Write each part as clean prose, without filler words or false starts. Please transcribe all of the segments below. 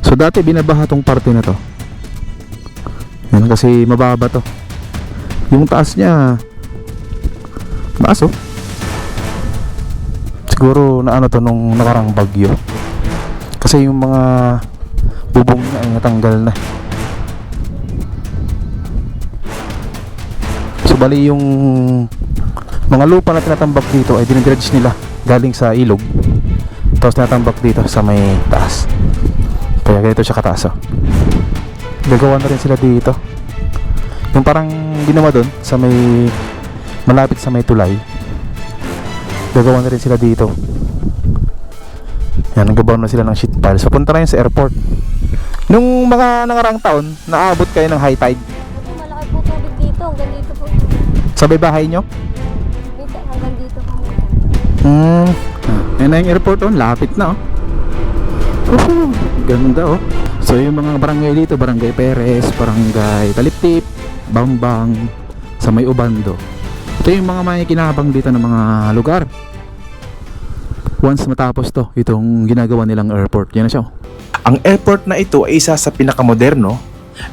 So dati binabaha tong parte na to. Yan kasi mababa to. Yung taas niya taas oh. Siguro na ano to nung nakarang bagyo. Kasi yung mga bubong niya ay natanggal na. So bali yung mga lupa na tinatambak dito ay dinidredge nila galing sa ilog. Tapos tinatambak dito sa may taas. Kaya ganito siya kataas oh. Gagawa na rin sila dito. Yung parang ginawa doon sa may malapit sa may tulay. Gagawa na rin sila dito. Yan, naggabaw na sila ng sheet pile. So punta na yun sa airport. Nung mga nangarang taon, naabot kayo ng high tide. Malaki po tubig dito, hanggang dito po. Sabay bahay nyo? Dito, hanggang dito po. Yan na yung airport oh, lapit na oh. Ganda oh. So yung mga barangay dito, Barangay Perez, Barangay Taliptip, Bambang, sa may Ubando. Ito yung mga may kinabang dito ng mga lugar. Once matapos to, itong ginagawa nilang airport. Yan na siya oh. Ang airport na ito ay isa sa pinakamoderno,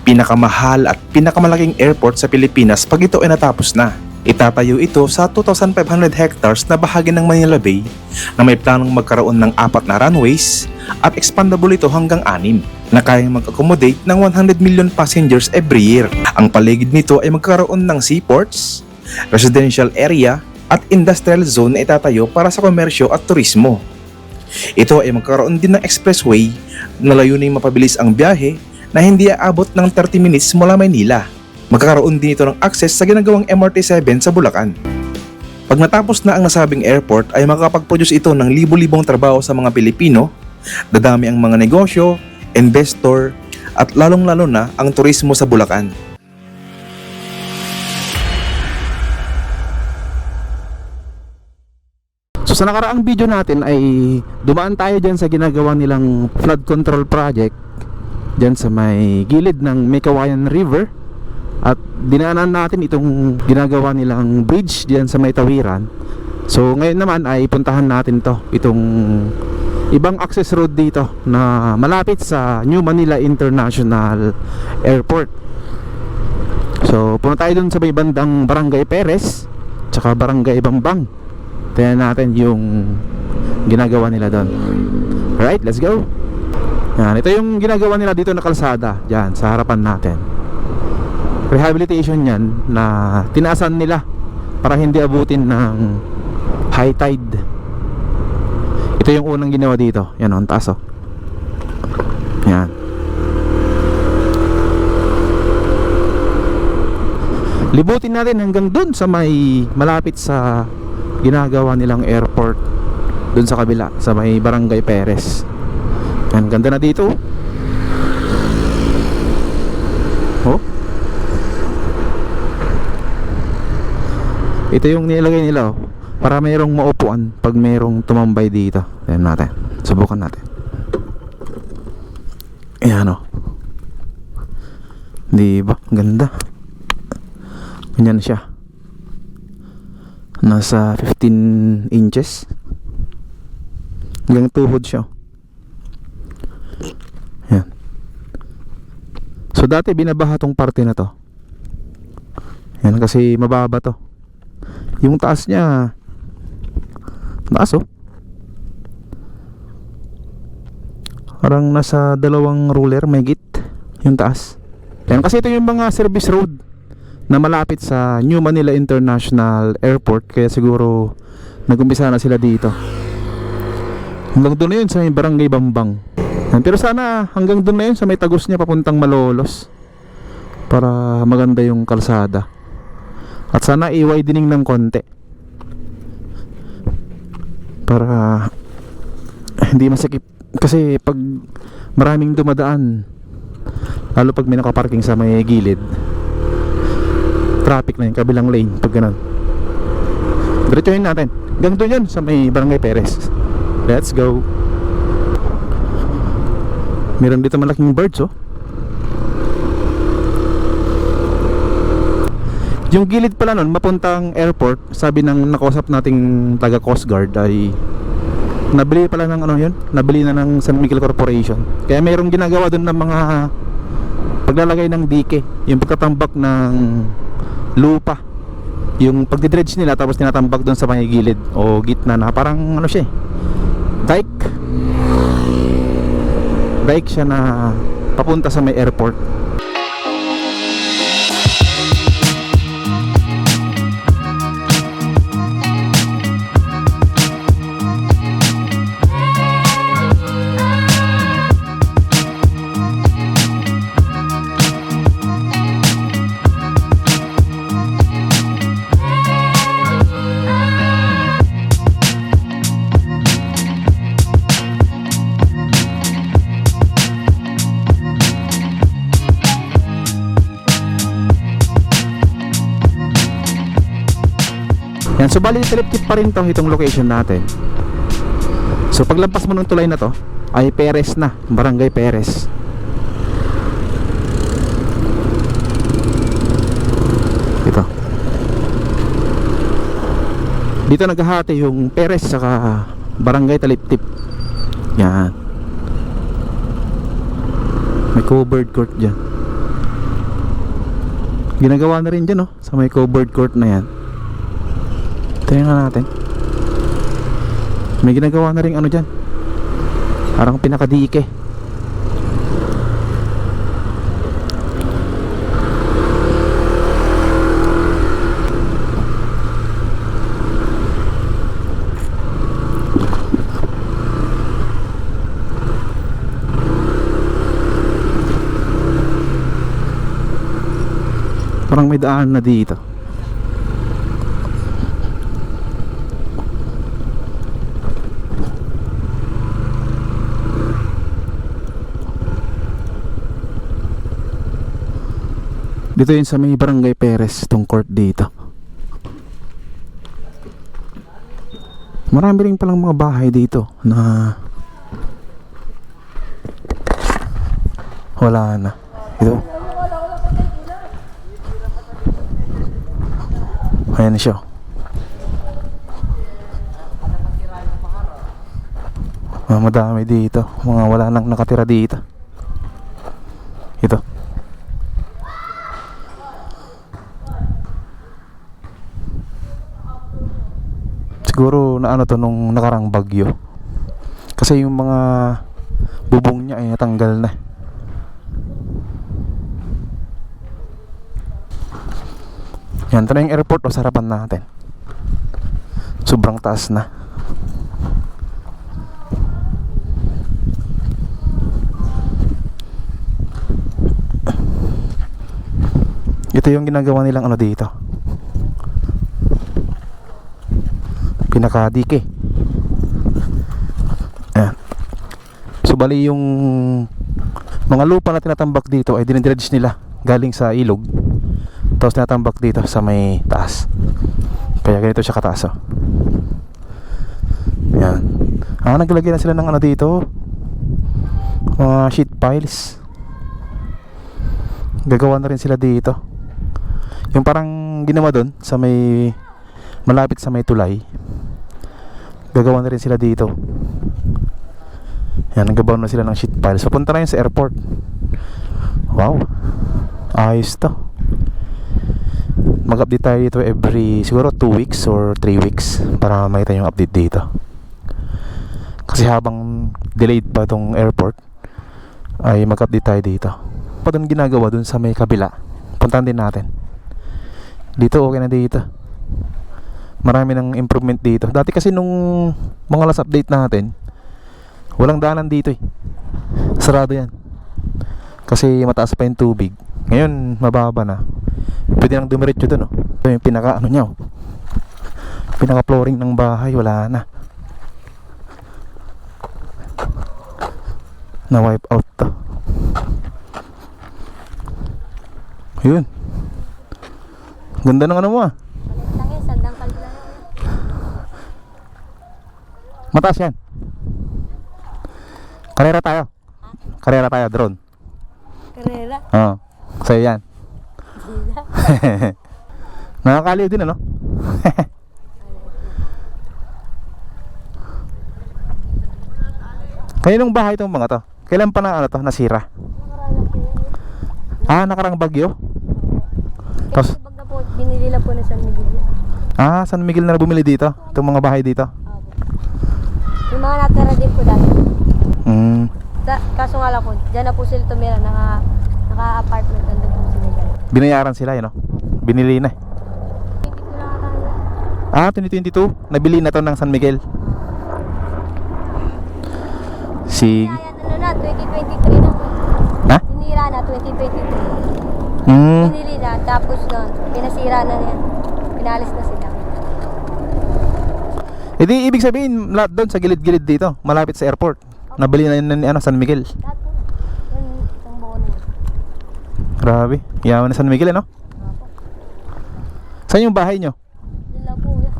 pinakamahal at pinakamalaking airport sa Pilipinas pag ito ay natapos na. Itatayo ito sa 2,500 hectares na bahagi ng Manila Bay na may planong magkaroon ng 4 na runways at expandable ito hanggang 6 na kayang mag-accommodate ng 100 million passengers every year. Ang paligid nito ay magkaroon ng seaports, residential area at industrial zone na itatayo para sa komersyo at turismo. Ito ay magkaroon din ng expressway na layuning mapabilis ang biyahe na hindi aabot ng 30 minutes mula Maynila. Magkakaroon din ito ng access sa ginagawang MRT-7 sa Bulacan. Pag natapos na ang nasabing airport ay makakapag-produce ito ng libo-libong trabaho sa mga Pilipino, dadami ang mga negosyo, investor, at lalong-lalo na ang turismo sa Bulacan. So sa nakaraang video natin ay dumaan tayo dyan sa ginagawa nilang flood control project dyan sa may gilid ng Mekawayan River. At dinaanan natin itong ginagawa nilang bridge dyan sa may tawiran. So ngayon naman ay puntahan natin to, itong ibang access road dito na malapit sa New Manila International Airport. So punta tayo dun sa may bandang Barangay Perez tsaka Barangay Bambang. Tingnan natin yung ginagawa nila doon. Alright, let's go. Yan, ito yung ginagawa nila dito na kalsada dyan sa harapan natin. Rehabilitation yan na tinaasan nila para hindi abutin ng high tide. Ito yung unang ginawa dito. Yan o, ang taas o. Yan. Libutin natin hanggang dun sa may malapit sa ginagawa nilang airport. Dun sa kabila, sa may Barangay Perez. Yan, ganda na dito. Oh. Ito yung nilagay nila oh, para mayroong maupuan pag mayroong tumambay dito. Ayan natin, subukan natin. Ayan oh. Diba? Ganda. Ganyan siya. Nasa 15 inches hanggang tuhod siya. Ayan. So dati binabaha tong parte na to. Ayan kasi mababa to. Yung taas niya taas oh. Parang nasa 2 ruler may git yung taas. Yan kasi ito yung mga service road na malapit sa New Manila International Airport. Kaya siguro nag-umpisa na sila dito. Hanggang doon na yun sa may Barangay Bambang. Yan, pero sana hanggang doon na yun sa may tagos niya papuntang Malolos para maganda yung kalsada. At sana i-widening ng konti para hindi masikip. Kasi pag maraming dumadaan, lalo pag may nakaparking sa may gilid, traffic na yung kabilang lane pag ganun. Diretsuhin natin hanggang doon yun sa may Barangay Perez. Let's go. Meron dito malaking birds oh. Yung gilid pala nun, mapuntang airport. Sabi ng nakausap nating taga Coast Guard ay Nabili pala ng ano yun, nabili na ng San Miguel Corporation. Kaya mayroong ginagawa doon ng mga paglalagay ng dike, yung pagtatambak ng lupa, yung pagdidredge nila tapos tinatambak doon sa may gilid o gitna na parang ano siya dike siya na papunta sa may airport. Yan, so bali tilip-tip pa rin itong location natin. So paglampas mo ng tulay na to ay Perez na, Barangay Perez. Ito. Dito naghahati yung Perez saka Barangay Taliptip. Yan. May covered court dyan. Ginagawa na rin dyan, oh, sa may covered court na yan. Tingnan natin. May ginagawa na rin ano dyan, parang pinakadike. Parang may daan na dito. Dito yun sa may Barangay Perez, itong court dito. Marami rin palang mga bahay dito na wala na. Ito. Ayan siya. Madami dito. Mga wala nang nakatira dito. Ito. Siguro na ano to nung nakarang bagyo. Kasi yung mga bubong niya ay natanggal na. Yan, ito na yung airport o sa harapan natin. Sobrang taas na. Ito yung ginagawa nilang ano dito, pinakadike. Ayan. So bali yung mga lupa na tinatambak dito ay dinidredge nila galing sa ilog, tapos tinatambak dito sa may taas. Kaya ganito siya kataas, oh. Ayan. Naglagay na sila ng ano dito, mga sheet piles. Gagawa na rin sila dito. Yung parang ginawa doon sa may malapit sa may tulay, gagawa na rin sila dito. Yan, naggabaw na sila ng sheet pile. So punta na yun sa airport. Wow, ayos to. Mag-update tayo dito every siguro 2 weeks or 3 weeks para makita yung update dito. Kasi habang delayed pa tong airport ay mag-update tayo dito. Pa doon ginagawa doon sa may kabila, puntahan din natin. Dito okay na dito. Marami ng improvement dito. Dati kasi nung mga last update natin, walang daanan dito eh. Sarado yan. Kasi mataas pa yung tubig. Ngayon, mababa na. Pwede nang dumiretso dun, oh. Ito yung pinaka ano niya, oh. Pinaka flooring ng bahay, wala na. Na wipe out to. Yun. Ganda ng ano mo, ah. Lang yan, sandang kalila. Mataas yan. Karera tayo. Karera tayo, drone. Karera. Oo. Sa'yo yan. Nakakaliw din, ano? Kaninong bahay itong mga to? Kailan pa na ano to, nasira? Nakaraan po yun. Ah, nakarang bagyo? Tapos, Kasi bag na po, binili lang po na San Miguel yan. San Miguel na bumili dito? Itong mga bahay dito? Opo. Yung mga natira din po dati. Kaso nga lang po, dyan na po sila tumira, naka-apartment, nandun po sila dyan. Binayaran sila yun, no? Binili na. Hindi ko nakakaya. Ah, 2022? Nabili na to ng San Miguel. Sige. Kaya ano na, 2023 na po. Ha? Tinira na, 2023. Hmm. Binili na, tapos nun, pinasira na yan. Pinalis na sila. E di, ibig sabihin, lahat doon sa gilid-gilid dito, malapit sa airport. Nabili na yun ni San Miguel. Lahat po na. Yan, itong buo na yan. Grabe. Yaman na San Miguel, ano? Opo. Saan yung bahay nyo? Doon lang po yan.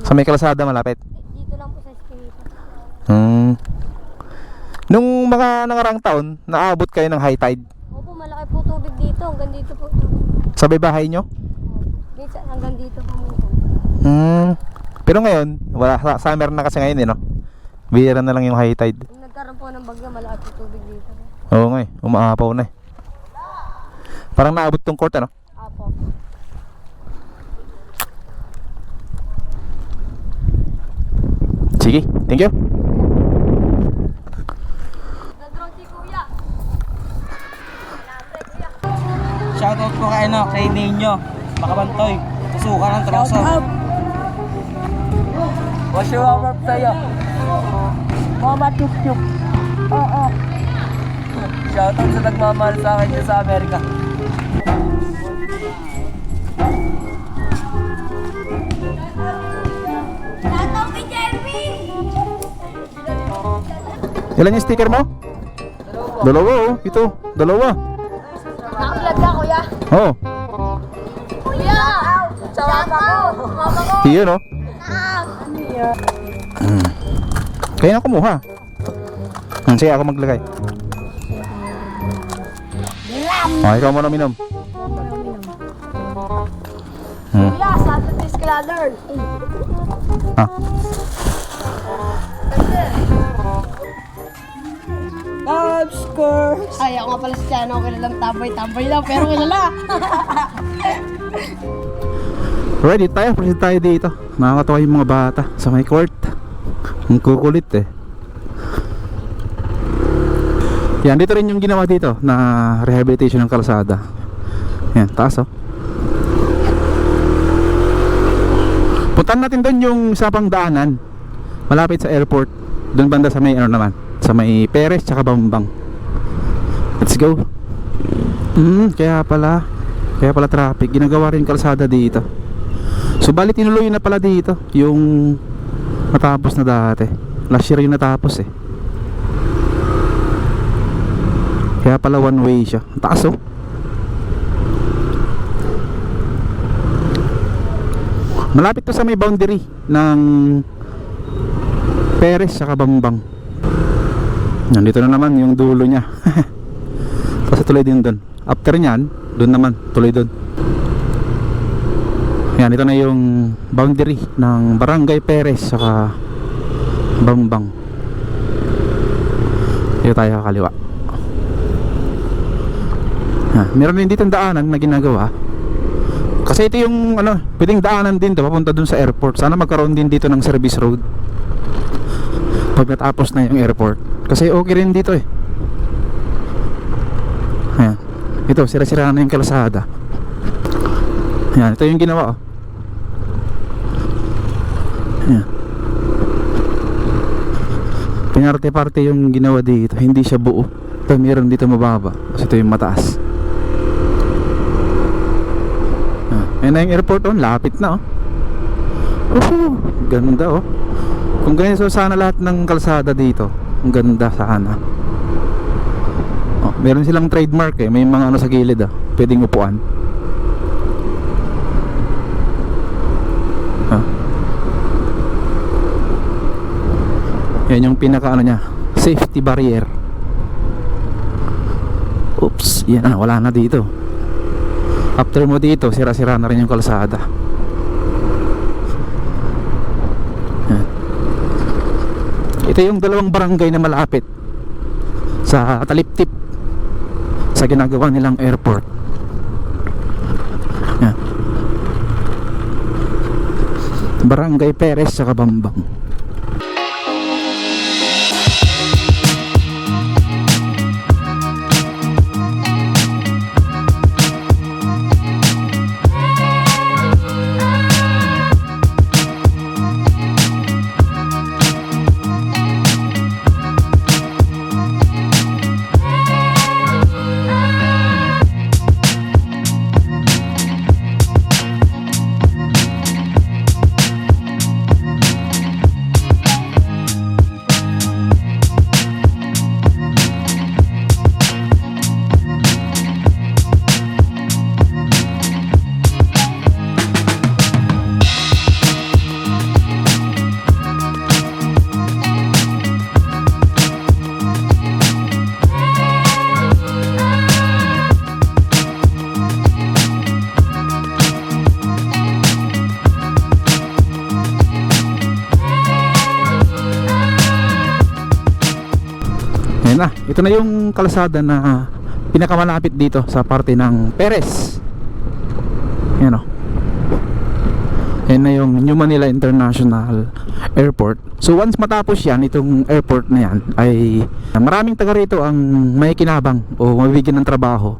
Sa may kalsada malapit? Dito lang po sa Eskinita. Hmm. Nung mga nangarang taon, naabot kayo ng high tide. Opo, malaki po tubig dito. Hanggang dito po tubig. Sa may bahay nyo? Opo. Minsan hanggang dito po minsan. Hmm. Pero ngayon, wala, summer na kasi ngayon, no? Bihira na lang yung high tide. Nung nagkaroon po ng bagyo, malaki po tubig dito. Oo nga eh, umaapaw na eh. Parang naabot tong court, ano? Opo. Sige, thank you. Nag-drone si Kuya. Shoutout po kay ano, kay Ninyo, Makabantoy, Tusukan ng Troso. What's your warm up sa'yo? Mama Chup Chup. Oo. Shoutout sa nagmamahal sa akin dyan sa Amerika. Tataw kay Jeremy! Ilan yung sticker mo? Dalawa oh, ito, dalawa. Nakablog ka, Kuya. Oh, Kuya! Sa mama ko. Mama ko. iyon oh. Kaya na kumuha. Sige, ako maglagay. Ikaw mo na minom. Kuya, sabi this color. Ha? Scores! Ay, ako nga pala si Chano. Kilalang tambay-tambay lang, pero kilala. Ready tayo, present tayo dito. Nakakatawa yung mga bata sa may court. Ang kukulit eh. Yan, dito rin yung ginawa dito na rehabilitation ng kalsada. Yan, taas oh. Puntahan natin doon yung isa pang daanan malapit sa airport. Doon banda sa may ano naman, sa may Perez tsaka Bambang. Let's go. Kaya pala traffic. Ginagawa rin kalsada dito. Subalit tinuloy na pala dito yung natapos na dati. Last year yung natapos eh. Kaya pala one way siya. Ang taas oh. Malapit to sa may boundary ng Perez saka Bambang. Nandito na naman yung dulo niya. Kasi tuloy din doon. After nyan, doon naman, tuloy doon. Yan, ito na yung boundary ng Barangay Perez saka Bambang. Dito tayo kakaliwa. Meron din dito daanan na ginagawa. Kasi ito yung ano, pwedeng daanan din to papunta dun sa airport. Sana magkaroon din dito ng service road pag natapos na yung airport. Kasi okay rin dito eh. Ayan. Ito, sira-sira na yung kalsada. Ayan, ito yung ginawa oh. Ayan. Pinarte-parte yung ginawa dito. Hindi siya buo. Ito, meron dito mababa. Kasi ito yung mataas. Ayan na yung airport oh, lapit na oh. Ganda oh. Kung ganyan sana lahat ng kalsada dito, ang ganda sana. Oh, meron silang trademark eh, may mga ano sa gilid ah, pwedeng upuan. Yan yung pinaka ano niya, safety barrier. Oops, yan na, wala na dito. After mo dito, sira-sira na rin yung kalsada. Yan. Ito yung dalawang barangay na malapit sa Taliptip sa ginagawa nilang airport. Yan. Barangay Perez sa Bambang. Ayan na, ito na yung kalsada na pinakamalapit dito sa parte ng Perez. Ayan o. Ayan na yung New Manila International Airport. So once matapos yan, itong airport na yan, ay maraming taga rito ang may kinabang o mabibigyan ng trabaho.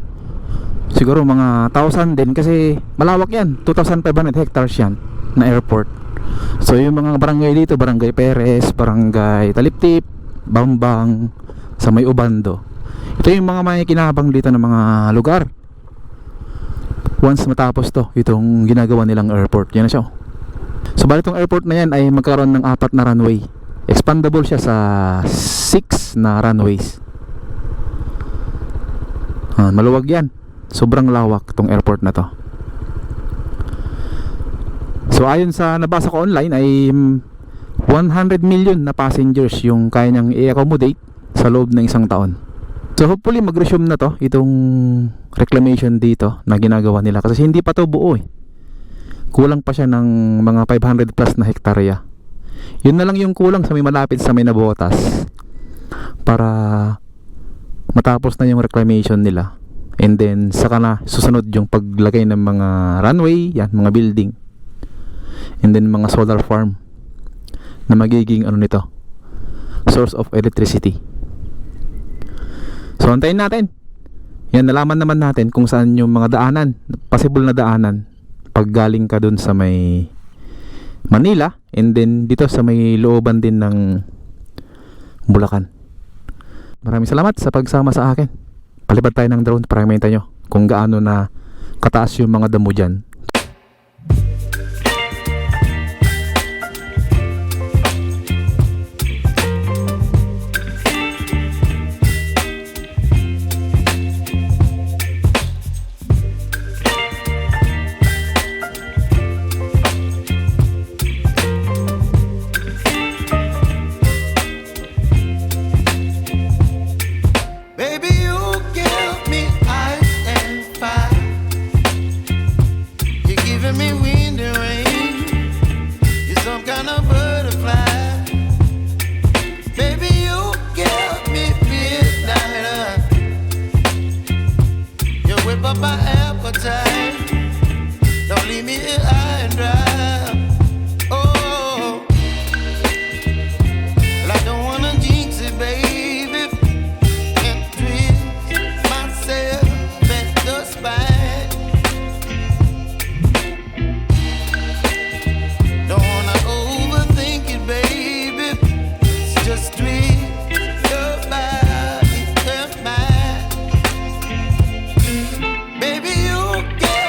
Siguro mga 1,000 din kasi malawak yan, 2,500 hectares yan na airport. So yung mga barangay dito, Barangay Perez, Barangay Taliptip, Bambang, sa may Ubando, ito yung mga may kinabang dito ng mga lugar. Once matapos to, itong ginagawa nilang airport, yan na siya. So bali itong airport na yan ay magkaroon ng 4 na runway. Expandable siya sa 6 na runways. Maluwag yan, sobrang lawak itong airport na to. So ayon sa nabasa ko online ay 100 million na passengers yung kaya niyang i-accommodate sa loob ng isang taon. So hopefully mag-resume na to, itong reclamation dito na ginagawa nila, kasi hindi pa to buo eh. Kulang pa siya ng mga 500 plus na hektarya. Yun na lang yung kulang sa may malapit sa may Nabotas para matapos na yung reclamation nila. And then saka na susunod yung paglagay ng mga runway, yan, mga building. And then mga solar farm na magiging ano nito, source of electricity. So antayin natin. Yan, nalaman naman natin kung saan yung mga daanan, possible na daanan pag galing ka dun sa may Manila, and then dito sa may looban din ng Bulacan. Maraming salamat sa pagsama sa akin. Palipad tayo ng drone para makita nyo kung gaano na kataas yung mga damo dyan. Baby, you get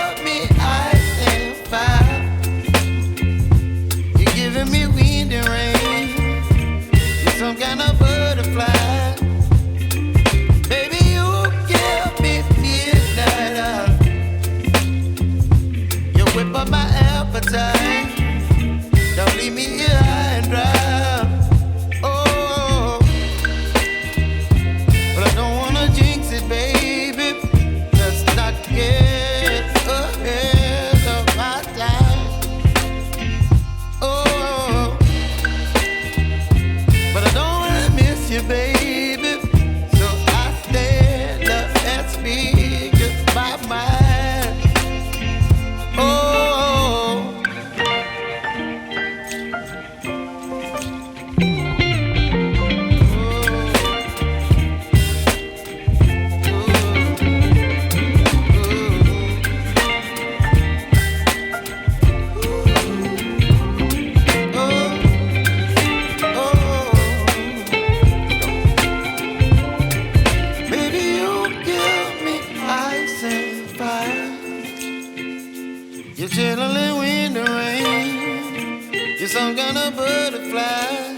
kind of butterfly.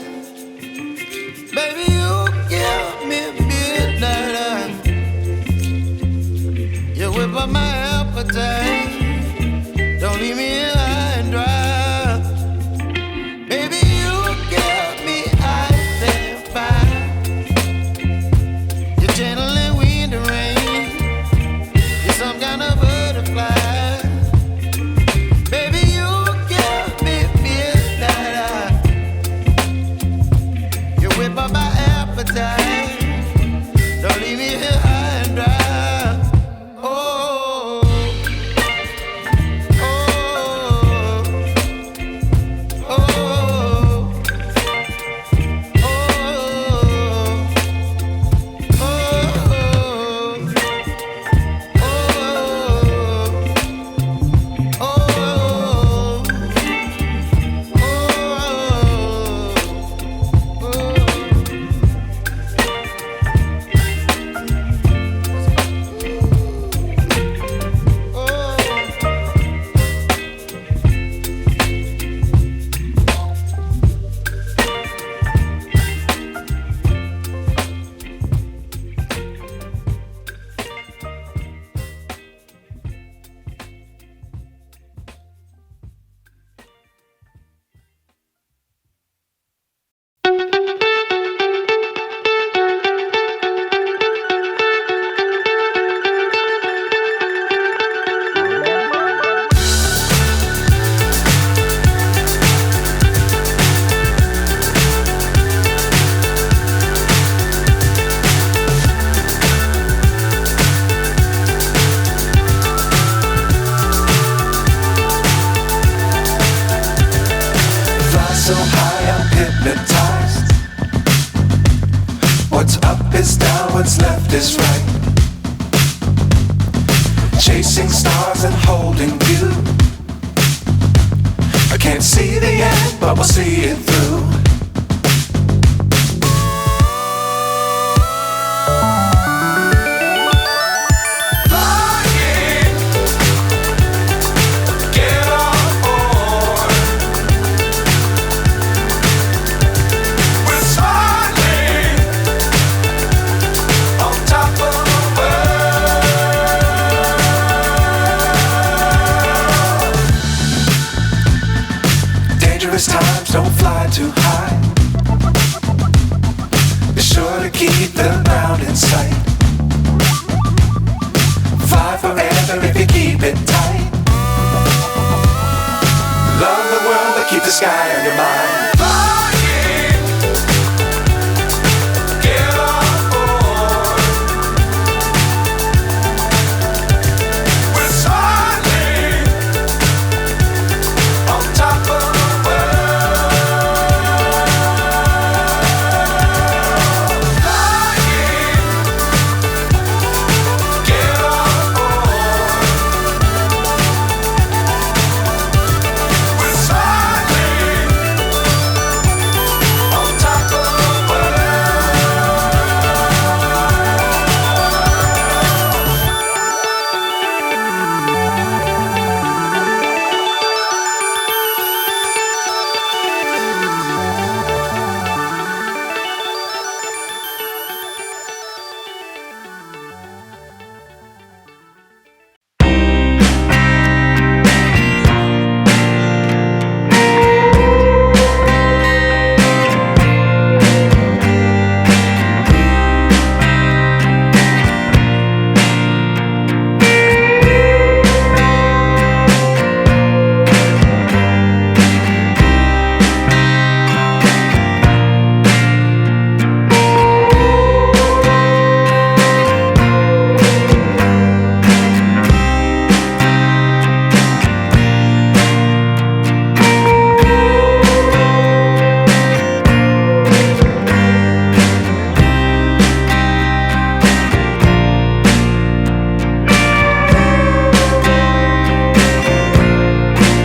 Baby, you give me midnight. You whip up my appetite. Don't leave me here high and dry. Baby, you give me ice and fire. You're channeling wind and rain. You're some kind of butterfly. Baby, you give me midnight. You whip up my appetite. Don't leave me here high and dry. Oh, oh, oh, oh, so high I'm hypnotized. What's up is down, what's left is right. Chasing stars and holding you. I can't see the end, but we'll see it through. Times don't fly too high. Be sure to keep the ground in sight. Fly forever if you keep it tight. Love the world, but keep the sky on your mind.